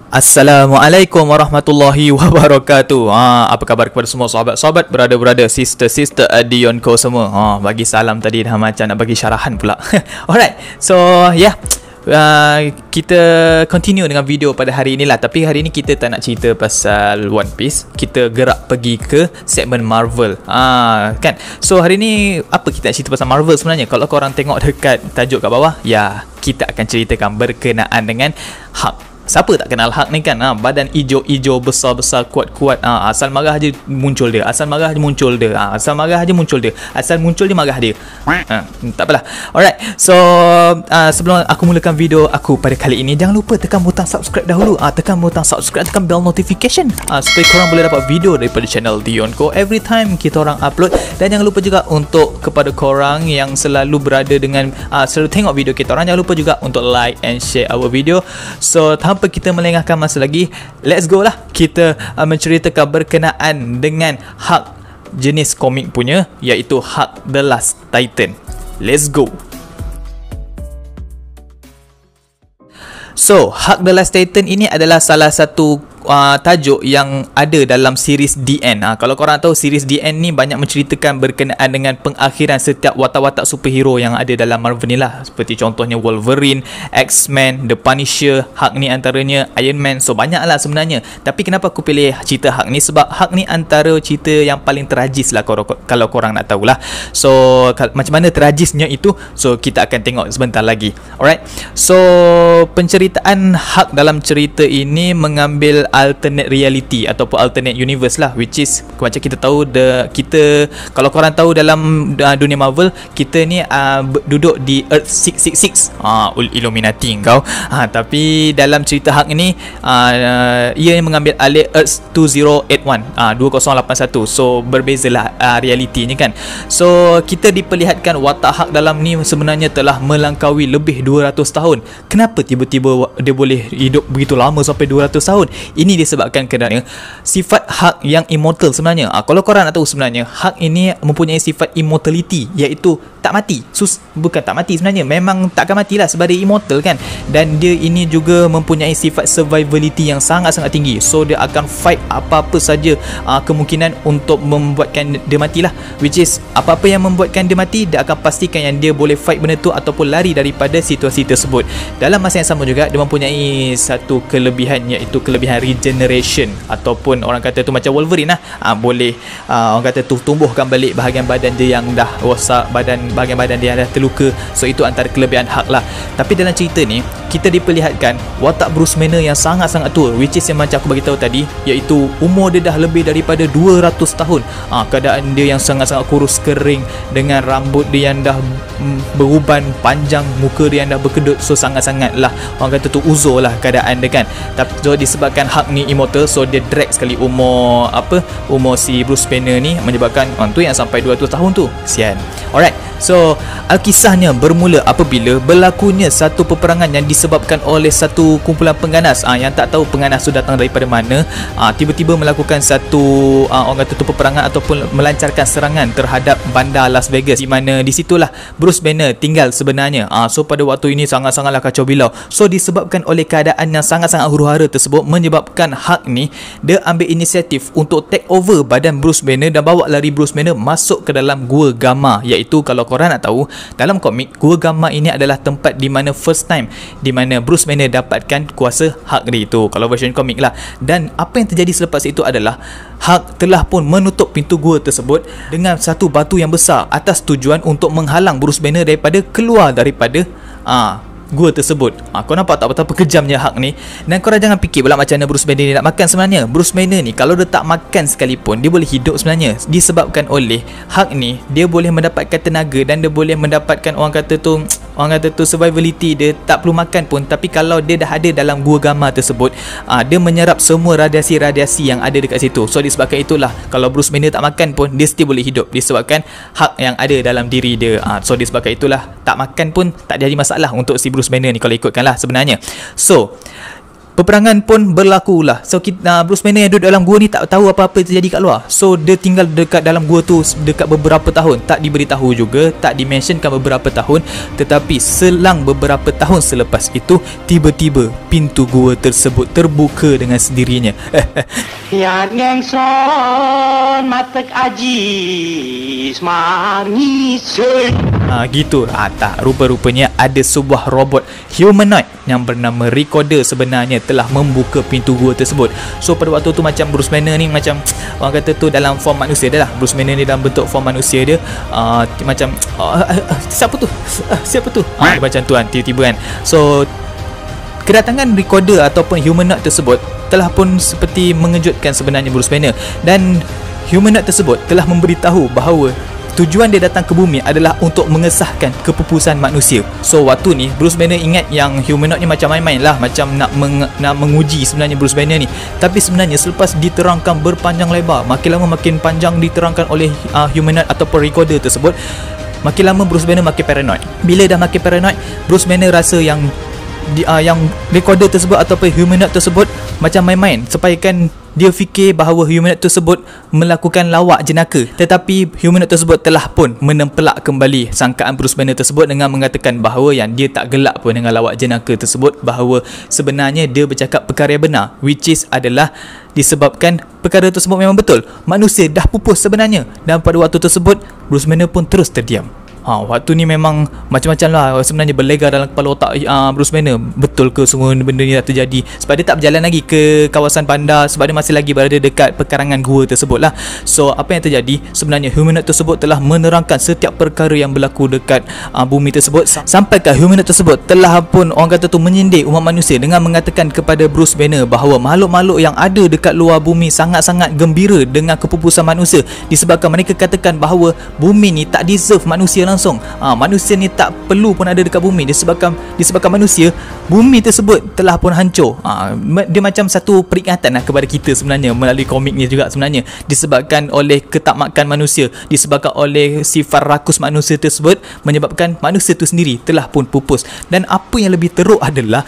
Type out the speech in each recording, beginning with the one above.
Assalamualaikum warahmatullahi wabarakatuh. Apa khabar kepada semua sahabat-sahabat, brother-brother, sister-sister Adionko semua. Bagi salam tadi dah macam nak bagi syarahan pula. Alright. So, kita continue dengan video pada hari inilah. Tapi hari ini kita tak nak cerita pasal One Piece. Kita gerak pergi ke segmen Marvel. Kan? So, hari ni apa kita nak cerita pasal Marvel sebenarnya? Kalau korang tengok dekat tajuk kat bawah, kita akan ceritakan berkenaan dengan Hulk. Siapa tak kenal Hulk ni kan? Badan hijau-hijau besar-besar, kuat-kuat. Asal marah je muncul dia. Asal marah je muncul dia. Asal marah je muncul dia. Asal muncul je marah dia. Tak apalah. Alright. So, sebelum aku mulakan video aku pada kali ini, jangan lupa tekan butang subscribe dahulu. Tekan butang subscribe, tekan bell notification. Supaya korang boleh dapat video daripada channel Dionko every time kita orang upload. Dan jangan lupa juga untuk kepada korang yang selalu berada dengan selalu tengok video kita orang, jangan lupa juga untuk like and share our video. So, tanpa kita melengahkan masa lagi, let's go lah. Kita menceritakan berkenaan dengan Hulk jenis komik punya, iaitu Hulk The Last Titan. Let's go. So, Hulk The Last Titan ini adalah salah satu tajuk yang ada dalam series DN. Kalau korang tahu, series DN ni banyak menceritakan berkenaan dengan pengakhiran setiap watak-watak superhero yang ada dalam Marvel ni lah. Seperti contohnya Wolverine, X-Men, The Punisher, Hulk ni antaranya, Iron Man. So banyak lah sebenarnya. Tapi kenapa aku pilih cerita Hulk ni? Sebab Hulk ni antara cerita yang paling tragis lah kalau korang nak tahulah. So macam mana tragisnya itu, so kita akan tengok sebentar lagi. Alright. So penceritaan Hulk dalam cerita ini mengambil alternate reality ataupun alternate universe lah, which is macam kita tahu kita, kalau korang tahu dalam dunia Marvel, kita ni duduk di Earth 666, Illuminati kau. Tapi dalam cerita Hulk ni ia mengambil alih Earth 2081. So berbezalah realitinya kan. So kita diperlihatkan watak Hulk dalam ni sebenarnya telah melangkaui lebih 200 tahun. Kenapa tiba-tiba dia boleh hidup begitu lama sampai 200 tahun? Ini disebabkan kerana sifat Hulk yang immortal sebenarnya. Kalau korang nak tahu, sebenarnya Hulk ini mempunyai sifat immortality, iaitu tak mati. Bukan tak mati sebenarnya, memang takkan matilah sebab dia immortal kan. Dan dia ini juga mempunyai sifat survivability yang sangat-sangat tinggi. So dia akan fight apa-apa saja kemungkinan untuk membuatkan dia matilah. Which is apa-apa yang membuatkan dia mati, dia akan pastikan yang dia boleh fight benda tu ataupun lari daripada situasi tersebut. Dalam masa yang sama juga, dia mempunyai satu kelebihan, iaitu kelebihan regeneration, ataupun orang kata tu macam Wolverine lah. Boleh orang kata tu tumbuhkan balik bahagian badan dia yang dah rosak, bahagian badan dia yang dah terluka. So itu antara kelebihan Hulk lah. Tapi dalam cerita ni kita diperlihatkan watak Bruce Banner yang sangat-sangat tua, which is yang macam aku beritahu tadi, iaitu umur dia dah lebih daripada 200 tahun. Keadaan dia yang sangat-sangat kurus kering, dengan rambut dia yang dah beruban panjang, muka dia yang dah berkedut. So sangat-sangat lah orang kata tu uzur lah keadaan dia kan. Tapi so disebabkan Hulk ni immortal, so dia drag sekali umur si Bruce Banner ni, menyebabkan tu yang sampai 200 tahun tu. Sian. Alright. So alkisahnya bermula apabila berlakunya satu peperangan yang disebabkan oleh satu kumpulan pengganas yang tak tahu pengganas tu datang daripada mana. Tiba-tiba melakukan satu orang kata tu peperangan ataupun melancarkan serangan terhadap bandar Las Vegas, di mana di situlah Bruce Banner tinggal sebenarnya. So pada waktu ini sangat-sangatlah kacau bilau. So disebabkan oleh keadaan yang sangat-sangat huru-hara tersebut, menyebabkan Hulk ni dia ambil inisiatif untuk take over badan Bruce Banner dan bawa lari Bruce Banner masuk ke dalam Gua Gamma. Iaitu kalau korang nak tahu, dalam komik Gua Gamma ini adalah tempat di mana first time di mana Bruce Banner dapatkan kuasa Hulk dia itu, kalau version komik lah. Dan apa yang terjadi selepas itu adalah Hulk telah pun menutup pintu gua tersebut dengan satu batu yang besar, atas tujuan untuk menghalang Bruce Banner daripada keluar daripada gua tersebut. Kau nampak tak betapa kejamnya Hulk ni? Dan korang jangan fikir pula macam mana Bruce Banner ni nak makan sebenarnya. Bruce Banner ni kalau dia tak makan sekalipun, dia boleh hidup sebenarnya. Disebabkan oleh Hulk ni, dia boleh mendapatkan tenaga dan dia boleh mendapatkan orang kata tu survivability. Dia tak perlu makan pun. Tapi kalau dia dah ada dalam Gua Gamma tersebut, dia menyerap semua radiasi-radiasi yang ada dekat situ. So disebabkan itulah, kalau Bruce Banner tak makan pun, dia still boleh hidup, disebabkan Hulk yang ada dalam diri dia. So disebabkan itulah, tak makan pun tak jadi masalah untuk si Bruce Banner ni kalau ikutkanlah sebenarnya. So Peperangan pun berlaku lah. So Bruce Banner yang duduk dalam gua ni tak tahu apa-apa terjadi kat luar. So dia tinggal dekat dalam gua tu dekat beberapa tahun. Tak diberitahu juga, tak dimentionkan beberapa tahun. Tetapi selang beberapa tahun selepas itu, tiba-tiba pintu gua tersebut terbuka dengan sendirinya. Yang ngengson matek ajis manis. Gitu. Tak, rupa-rupanya ada sebuah robot humanoid yang bernama Recorder sebenarnya telah membuka pintu gua tersebut. So pada waktu tu macam Bruce Banner ni macam orang kata tu dalam form manusia dia lah. Bruce Banner ni dalam bentuk form manusia dia, macam siapa tu? Siapa tu? Macam tu kan, tiba-tiba kan. So kedatangan Recorder ataupun humanoid tersebut telah pun seperti mengejutkan sebenarnya Bruce Banner, dan humanoid tersebut telah memberitahu bahawa tujuan dia datang ke bumi adalah untuk mengesahkan kepupusan manusia. So waktu ni Bruce Banner ingat yang humanoid ni macam main-main lah, macam nak menguji sebenarnya Bruce Banner ni. Tapi sebenarnya selepas diterangkan berpanjang lebar, makin lama makin panjang diterangkan oleh humanoid ataupun Recorder tersebut, makin lama Bruce Banner makin paranoid. Bila dah makin paranoid, Bruce Banner rasa yang Recorder tersebut ataupun humanoid tersebut macam main-main, supaya kan dia fikir bahawa humanoid tersebut melakukan lawak jenaka. Tetapi humanoid tersebut telah pun menempelak kembali sangkaan Bruce Banner tersebut dengan mengatakan bahawa yang dia tak gelak pun dengan lawak jenaka tersebut, bahawa sebenarnya dia bercakap perkara yang benar, which is adalah disebabkan perkara tersebut memang betul. Manusia dah pupus sebenarnya, dan pada waktu tersebut Bruce Banner pun terus terdiam. Waktu ni memang macam-macam lah sebenarnya berlegar dalam kepala otak Bruce Banner. Betul ke semua benda ni dah terjadi? Sebab dia tak berjalan lagi ke kawasan bandar, sebab dia masih lagi berada dekat pekarangan gua tersebut lah. So apa yang terjadi sebenarnya, humanoid tersebut telah menerangkan setiap perkara yang berlaku dekat bumi tersebut, sampaikah humanoid tersebut telah pun orang kata tu menyindir umat manusia dengan mengatakan kepada Bruce Banner bahawa makhluk-makhluk yang ada dekat luar bumi sangat-sangat gembira dengan kepupusan manusia, disebabkan mereka katakan bahawa bumi ni tak deserve manusia langsung. Manusia ni tak perlu pun ada dekat bumi, disebabkan manusia, bumi tersebut telah pun hancur. Dia macam satu peringatan lah kepada kita sebenarnya melalui komik ni juga sebenarnya, disebabkan oleh ketakmakan manusia, disebabkan oleh sifat rakus manusia tersebut, menyebabkan manusia tu sendiri telah pun pupus. Dan apa yang lebih teruk adalah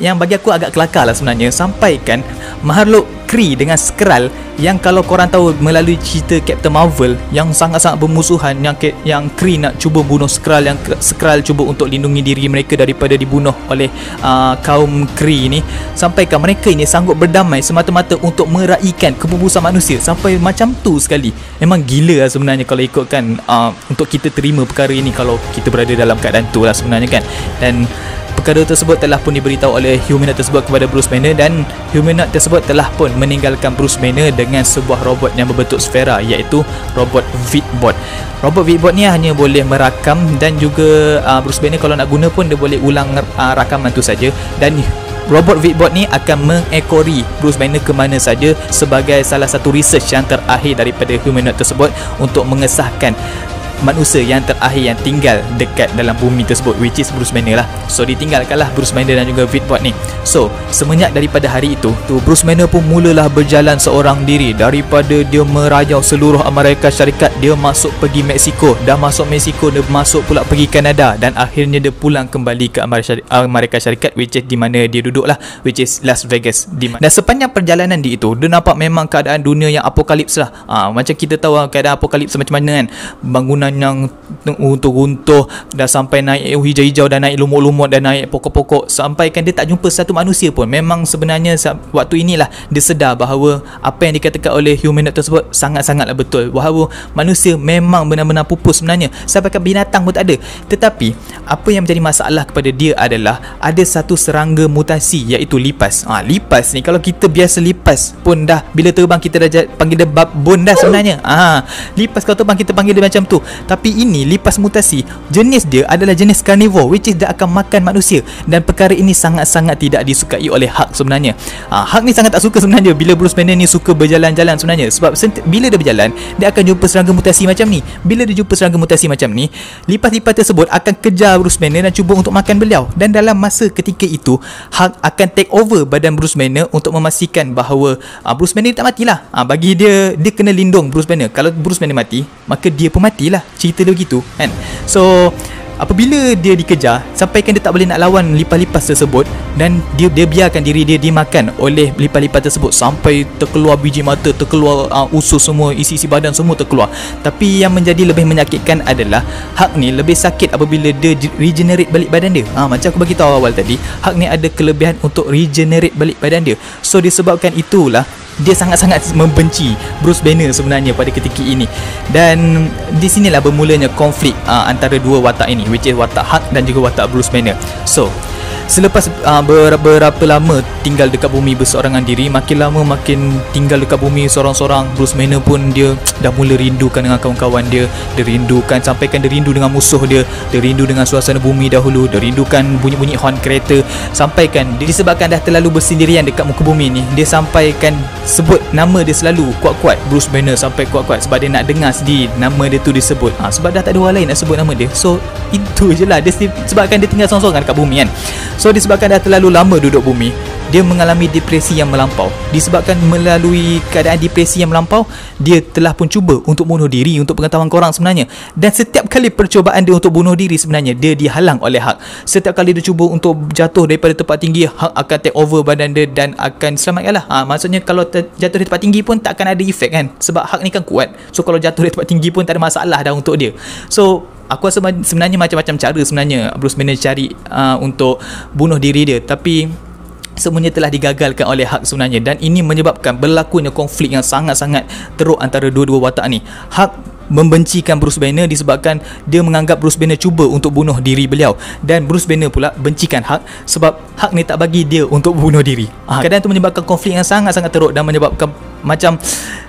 yang bagi aku agak kelakar lah sebenarnya, sampaikan makhluk Kree dengan Skrull, yang kalau korang tahu melalui cerita Captain Marvel yang sangat-sangat bermusuhan, yang Kree nak cuba bunuh Skrull, yang Skrull cuba untuk lindungi diri mereka daripada dibunuh oleh kaum Kree ni, sampaikan mereka ini sanggup berdamai semata-mata untuk meraihkan kepupusan manusia. Sampai macam tu sekali. Memang gila lah sebenarnya kalau ikutkan untuk kita terima perkara ini kalau kita berada dalam keadaan tu lah sebenarnya kan. Dan perkara tersebut telah pun diberitahu oleh humanoid tersebut kepada Bruce Banner, dan humanoid tersebut telah pun meninggalkan Bruce Banner dengan sebuah robot yang berbentuk sfera, iaitu robot Vidbot. Robot Vidbot ni hanya boleh merakam, dan juga Bruce Banner kalau nak guna pun dia boleh ulang rakaman tu saja, dan robot Vidbot ni akan mengekori Bruce Banner ke mana saja sebagai salah satu research yang terakhir daripada humanoid tersebut untuk mengesahkan manusia yang terakhir yang tinggal dekat dalam bumi tersebut, which is Bruce Banner lah. So ditinggalkanlah Bruce Banner dan juga Vidbot ni. So semenjak daripada hari itu tu, Bruce Banner pun mulalah berjalan seorang diri. Daripada dia merayau seluruh Amerika Syarikat, dia masuk pergi Mexico, dah masuk Mexico, dia masuk pula pergi Kanada, dan akhirnya dia pulang kembali ke Amerika Syarikat, which is di mana dia duduk lah, which is Las Vegas. Dan sepanjang perjalanan dia itu, dia nampak memang keadaan dunia yang apokalips lah. Macam kita tahu keadaan apokalips macam mana kan, bangunan yang runtuh-runtuh, dah sampai naik hijau-hijau, dah naik lumut-lumut, dah naik pokok-pokok, sampai kan dia tak jumpa satu manusia pun. Memang sebenarnya waktu inilah dia sedar bahawa apa yang dikatakan oleh humanoid tersebut sangat-sangatlah betul, bahawa manusia memang benar-benar pupus sebenarnya, sampai kan binatang pun tak ada. Tetapi apa yang menjadi masalah kepada dia adalah ada satu serangga mutasi, iaitu lipas. Lipas ni kalau kita biasa lipas pun dah, bila terbang kita dah panggil dia babon dah sebenarnya. Lipas kalau terbang kita panggil dia macam tu. Tapi ini lipas mutasi, jenis dia adalah jenis carnivore, which is dia akan makan manusia, dan perkara ini sangat-sangat tidak disukai oleh Hulk sebenarnya. Hulk ni sangat tak suka sebenarnya bila Bruce Banner ni suka berjalan-jalan sebenarnya, sebab bila dia berjalan dia akan jumpa serangga mutasi macam ni. Bila dia jumpa serangga mutasi macam ni, lipas-lipas tersebut akan kejar Bruce Banner dan cuba untuk makan beliau. Dan dalam masa ketika itu, Hulk akan take over badan Bruce Banner untuk memastikan bahawa Bruce Banner tak matilah. Bagi dia kena lindung Bruce Banner. Kalau Bruce Banner mati, maka dia pun matilah. Cerita dia begitu kan. So apabila dia dikejar sampaikan dia tak boleh nak lawan lipas-lipas tersebut, dan dia biarkan diri dia dimakan oleh lipas-lipas tersebut sampai terkeluar biji mata, terkeluar usus semua, isi-isi badan semua terkeluar. Tapi yang menjadi lebih menyakitkan adalah Hulk ni lebih sakit apabila dia regenerate balik badan dia. Macam aku bagi tahu awal tadi, Hulk ni ada kelebihan untuk regenerate balik badan dia. So disebabkan itulah dia sangat-sangat membenci Bruce Banner sebenarnya pada ketika ini. Dan di sinilah bermulanya konflik antara dua watak ini, which is watak Hulk dan juga watak Bruce Banner. So selepas berapa lama tinggal dekat bumi berseorangan diri, makin lama makin tinggal dekat bumi seorang-seorang, Bruce Banner pun dia dah mula rindukan dengan kawan-kawan dia. Dia rindukan, sampaikan dia rindu dengan musuh dia, dia rindu dengan suasana bumi dahulu, dia rindukan bunyi-bunyi horn kereta. Sampaikan disebabkan dah terlalu bersendirian dekat muka bumi ni, dia sampaikan sebut nama dia selalu kuat-kuat, Bruce Banner, sampai kuat-kuat sebab dia nak dengar sendiri nama dia tu disebut. Sebab dah tak ada orang lain nak sebut nama dia. So itu je lah dia, sebabkan dia tinggal seorang-seorang dekat bumi kan. So disebabkan dah terlalu lama duduk bumi, dia mengalami depresi yang melampau. Disebabkan melalui keadaan depresi yang melampau, dia telah pun cuba untuk bunuh diri, untuk pengetahuan korang sebenarnya. Dan setiap kali percubaan dia untuk bunuh diri sebenarnya, dia dihalang oleh Hulk. Setiap kali dia cuba untuk jatuh daripada tempat tinggi, Hulk akan take over badan dia dan akan selamatkan lah. Maksudnya kalau jatuh dari tempat tinggi pun tak akan ada efek kan, sebab Hulk ni kan kuat. So kalau jatuh dari tempat tinggi pun tak ada masalah dah untuk dia. So aku rasa sebenarnya macam-macam cara sebenarnya Bruce Banner cari untuk bunuh diri dia, tapi semuanya telah digagalkan oleh Hulk sebenarnya. Dan ini menyebabkan berlakunya konflik yang sangat-sangat teruk antara dua-dua watak ni. Hulk membencikan Bruce Banner disebabkan dia menganggap Bruce Banner cuba untuk bunuh diri beliau, dan Bruce Banner pula bencikan Hulk sebab Hulk ni tak bagi dia untuk bunuh diri. Keadaan itu menyebabkan konflik yang sangat-sangat teruk dan menyebabkan macam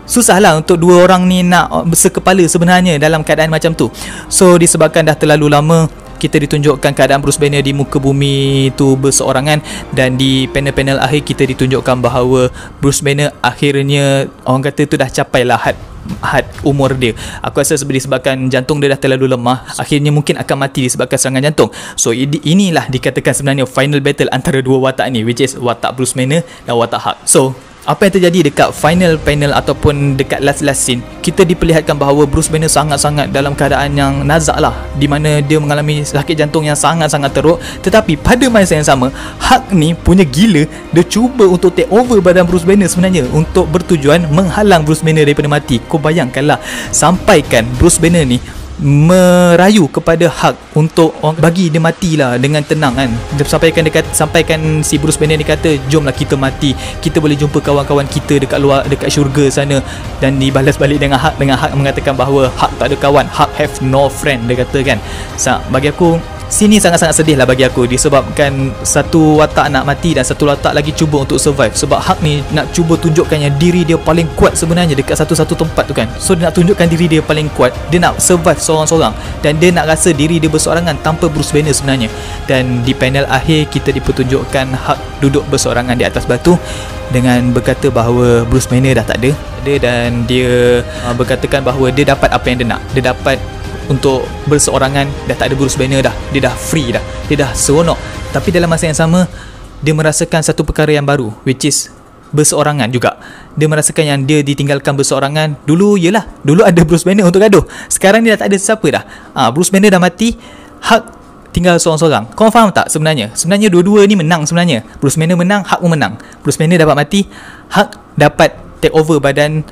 susah lah untuk dua orang ni nak bersekepala sebenarnya dalam keadaan macam tu. So disebabkan dah terlalu lama kita ditunjukkan keadaan Bruce Banner di muka bumi tu berseorangan, dan di panel-panel akhir kita ditunjukkan bahawa Bruce Banner akhirnya orang kata tu dah capai lah had umur dia. Aku rasa disebabkan jantung dia dah terlalu lemah, akhirnya mungkin akan mati disebabkan serangan jantung. So inilah dikatakan sebenarnya final battle antara dua watak ni, which is watak Bruce Banner dan watak Hulk. So apa yang terjadi dekat final panel ataupun dekat last scene, kita diperlihatkan bahawa Bruce Banner sangat-sangat dalam keadaan yang nazak lah, di mana dia mengalami sakit jantung yang sangat-sangat teruk. Tetapi pada masa yang sama, Hulk ni punya gila, dia cuba untuk take over badan Bruce Banner sebenarnya, untuk bertujuan menghalang Bruce Banner daripada mati. Kau bayangkanlah, sampaikan Bruce Banner ni merayu kepada Hulk untuk bagi dia matilah dengan tenang kan. Dia sampaikan si Bruce Banner ni kata, jomlah kita mati, kita boleh jumpa kawan-kawan kita dekat luar, dekat syurga sana. Dan dibalas balik dengan Hulk mengatakan bahawa Hulk tak ada kawan, Hulk have no friend, dia kata kan. Bagi aku sini sangat-sangat sedih lah bagi aku, disebabkan satu watak nak mati dan satu watak lagi cuba untuk survive. Sebab Hulk ni nak cuba tunjukkannya diri dia paling kuat sebenarnya dekat satu-satu tempat tu kan. So dia nak tunjukkan diri dia paling kuat, dia nak survive seorang-seorang, dan dia nak rasa diri dia berseorangan tanpa Bruce Banner sebenarnya. Dan di panel akhir kita dipertunjukkan Hulk duduk berseorangan di atas batu dengan berkata bahawa Bruce Banner dah tak ada, dan dia berkatakan bahawa dia dapat apa yang dia nak. Dia dapat untuk berseorangan, dah tak ada Bruce Banner dah, dia dah free dah, dia dah seronok. Tapi dalam masa yang sama, dia merasakan satu perkara yang baru, which is berseorangan juga. Dia merasakan yang dia ditinggalkan berseorangan. Dulu ada Bruce Banner untuk gaduh, sekarang dia dah tak ada siapa dah. Bruce Banner dah mati, Hulk tinggal seorang-seorang. Kau faham tak sebenarnya? Sebenarnya dua-dua ni menang sebenarnya. Bruce Banner menang, Hulk pun menang. Bruce Banner dapat mati, Hulk dapat take over badan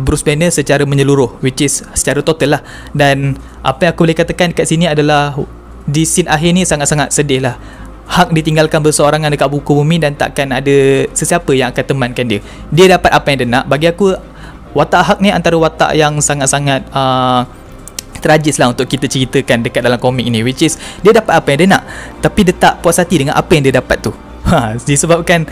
Bruce Banner secara menyeluruh, which is secara total lah. Dan apa yang aku boleh katakan kat sini adalah di scene akhir ni sangat-sangat sedih lah. Hulk ditinggalkan berseorangan dekat buku bumi dan takkan ada sesiapa yang akan temankan dia. Dia dapat apa yang dia nak. Bagi aku watak Hulk ni antara watak yang sangat-sangat tragis lah untuk kita ceritakan dekat dalam komik ni, which is dia dapat apa yang dia nak, tapi dia tak puas hati dengan apa yang dia dapat tu. Disebabkan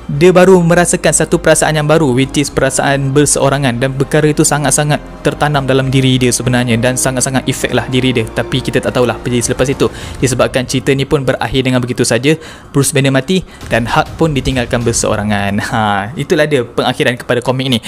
dia baru merasakan satu perasaan yang baru, which is perasaan berseorangan, dan perkara itu sangat-sangat tertanam dalam diri dia sebenarnya, dan sangat-sangat efek lah diri dia. Tapi kita tak tahulah apa jadi selepas itu, disebabkan cerita ni pun berakhir dengan begitu saja. Bruce Banner mati dan Hulk pun ditinggalkan berseorangan. Itulah dia pengakhiran kepada komik ni.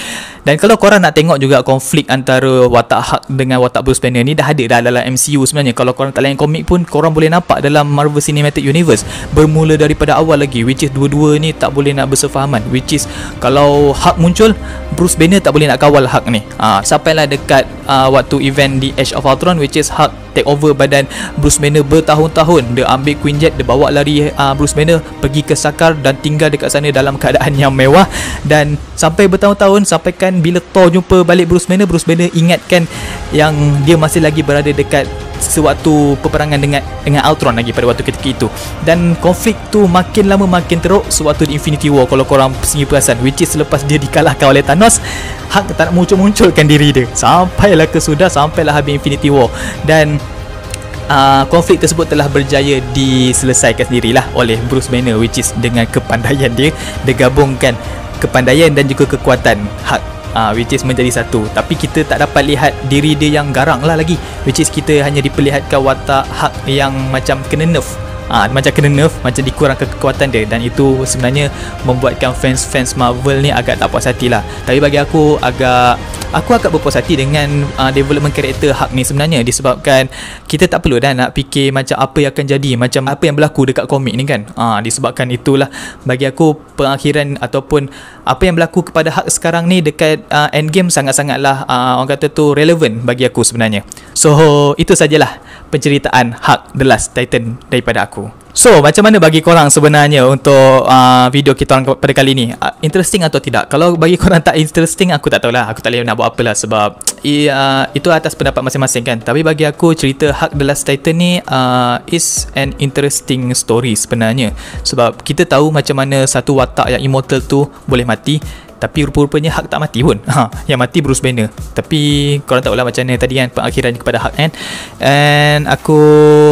Dan kalau korang nak tengok juga konflik antara watak Hulk dengan watak Bruce Banner ni, dah ada dah dalam MCU sebenarnya. Kalau korang tak layan komik pun, korang boleh nampak dalam Marvel Cinematic Universe, bermula daripada awal lagi, which is dua-dua ni tak boleh nak bersefahaman, which is kalau Hulk muncul, Bruce Banner tak boleh nak kawal Hulk ni. Sampailah dekat waktu event di Age of Ultron, which is Hulk take over badan Bruce Banner bertahun-tahun. Dia ambil Quinjet, dia bawa lari Bruce Banner pergi ke Sakaar dan tinggal dekat sana dalam keadaan yang mewah. Dan sampai bertahun-tahun, sampaikan bila Thor jumpa balik Bruce Banner ingatkan yang dia masih lagi berada dekat sewaktu peperangan dengan Ultron lagi pada waktu ketika itu. Dan konflik tu makin lama makin teruk sewaktu di Infinity War, kalau korang sendiri perasan, which is selepas dia dikalahkan oleh Thanos, Hulk tak nak muncul-munculkan diri dia sampailah habis Infinity War. Dan konflik tersebut telah berjaya diselesaikan sendirilah oleh Bruce Banner, which is dengan kepandaian dia gabungkan kepandaian dan juga kekuatan Hulk, which is menjadi satu. Tapi kita tak dapat lihat diri dia yang garang lah lagi, which is kita hanya diperlihatkan watak Hulk yang macam kena nerf, macam dikurangkan kekuatan dia. Dan itu sebenarnya membuatkan fans Marvel ni agak tak puas hati lah. Tapi bagi aku agak berpuas hati dengan development karakter Hulk ni sebenarnya, disebabkan kita tak perlu dah nak fikir macam apa yang akan jadi, macam apa yang berlaku dekat komik ni kan. Disebabkan itulah bagi aku pengakhiran ataupun apa yang berlaku kepada Hulk sekarang ni dekat Endgame sangat-sangatlah orang kata tu relevan bagi aku sebenarnya. So itu sajalah penceritaan Hulk The Last Titan daripada aku. So macam mana bagi korang sebenarnya untuk video kita orang pada kali ni? Interesting atau tidak? Kalau bagi korang tak interesting, aku tak tahulah, aku tak boleh nak buat apalah, sebab itu atas pendapat masing-masing kan. Tapi bagi aku cerita Hulk The Last Titan ni is an interesting story sebenarnya, sebab kita tahu macam mana satu watak yang immortal tu boleh mati, tapi rupa-rupanya Hulk tak mati pun. Yang mati Bruce Banner. Tapi korang tahulah macam mana tadi kan pengakhiran kepada Hulk kan. And aku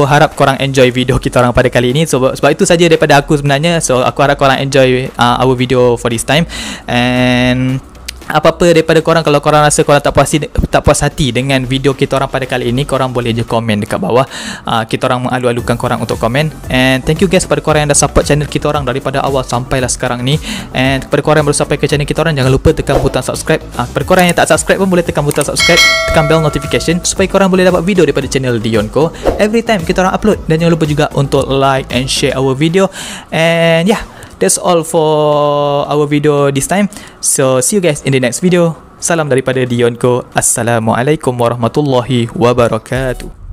harap korang enjoy video kita orang pada kali ini. Sebab itu saja daripada aku sebenarnya. So aku harap korang enjoy our video for this time. And apa-apa daripada korang, kalau korang rasa korang tak puas hati dengan video kita orang pada kali ini, korang boleh je komen dekat bawah. Kita orang mengalu-alukan korang untuk komen. And thank you guys kepada korang yang dah support channel kita orang daripada awal sampailah sekarang ni. And kepada korang yang baru sampai ke channel kita orang, jangan lupa tekan butang subscribe. Kepada korang yang tak subscribe pun boleh tekan butang subscribe, tekan bell notification supaya korang boleh dapat video daripada channel Dionco every time kita orang upload. Dan jangan lupa juga untuk like and share our video. And yeah, that's all for our video this time. So see you guys in the next video. Salam daripada Dionco. Assalamualaikum warahmatullahi wabarakatuh.